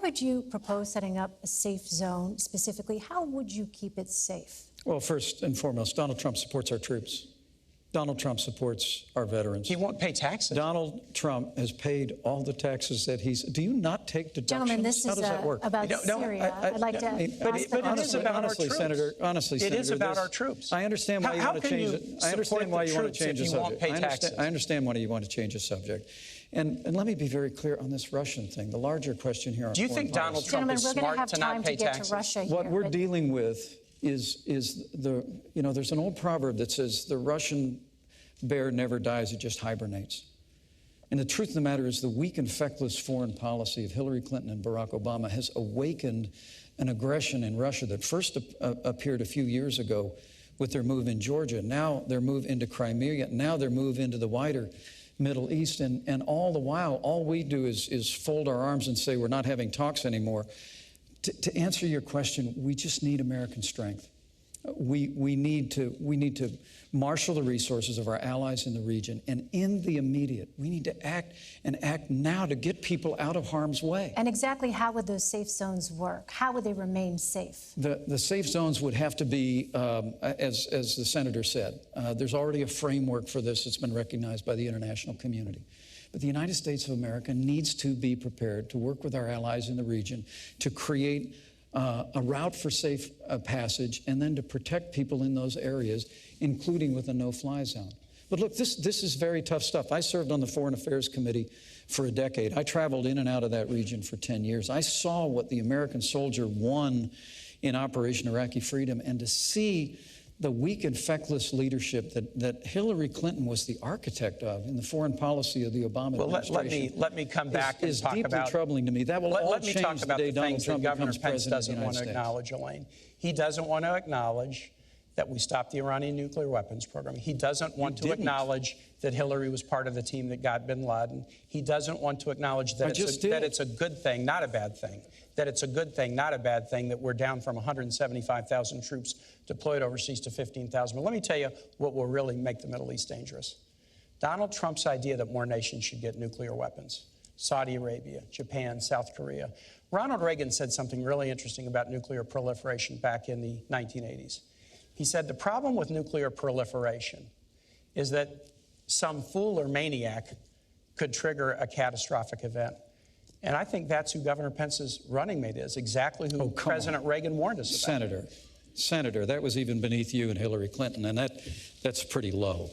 would you propose setting up a safe zone specifically? How would you keep it safe? Well, first and foremost, Donald Trump supports our troops. Donald Trump supports our veterans. He won't pay taxes. Donald Trump has paid all the taxes that he's... Do you not take deductions? Gentlemen, this How is does that work? about Syria. I'd like to ask But it is about our troops. Senator, honestly, it is about our troops. I understand why you want to change it. I understand why you want to change the subject. I understand why you want to change the subject. And let me be very clear on this Russian thing. The larger question here on Do you think Donald Trump is smart to not pay taxes? What we're dealing with is the, there's an old proverb that says the Russian bear never dies, it just hibernates. And the truth of the matter is the weak and feckless foreign policy of Hillary Clinton and Barack Obama has awakened an aggression in Russia that first appeared a few years ago with their move in Georgia, now their move into Crimea, now their move into the wider Middle East. And all the while, all we do is fold our arms and say we're not having talks anymore. To answer your question, we just need American strength. We need to marshal the resources of our allies in the region, and in the immediate, we need to act now to get people out of harm's way. And exactly how would those safe zones work? How would they remain safe? The safe zones would have to be, as the senator said, there's already a framework for this that's been recognized by the international community. But the United States of America needs to be prepared to work with our allies in the region to create a route for safe passage, and then to protect people in those areas, including with a no-fly zone. But look, this is very tough stuff. I served on the Foreign Affairs Committee for a decade. I traveled in and out of that region for 10 years. I saw what the American soldier won in Operation Iraqi Freedom, and to see the weak and feckless leadership that Hillary Clinton was the architect of in the foreign policy of the Obama administration. Let me come back and talk deeply about troubling to me. That will all change the day Donald Trump becomes president of the United States. Doesn't want to acknowledge, Elaine. He doesn't want to acknowledge that we stopped the Iranian nuclear weapons program. He doesn't want to acknowledge that Hillary was part of the team that got bin Laden. He doesn't want to acknowledge that it's a good thing, not a bad thing. That it's a good thing, not a bad thing, that we're down from 175,000 troops deployed overseas to 15,000. But let me tell you what will really make the Middle East dangerous. Donald Trump's idea that more nations should get nuclear weapons. Saudi Arabia, Japan, South Korea. Ronald Reagan said something really interesting about nuclear proliferation back in the 1980s. He said the problem with nuclear proliferation is that some fool or maniac could trigger a catastrophic event. And I think that's who Governor Pence's running mate is, exactly who President Reagan warned us about. Senator, that was even beneath you and Hillary Clinton, and that's pretty low.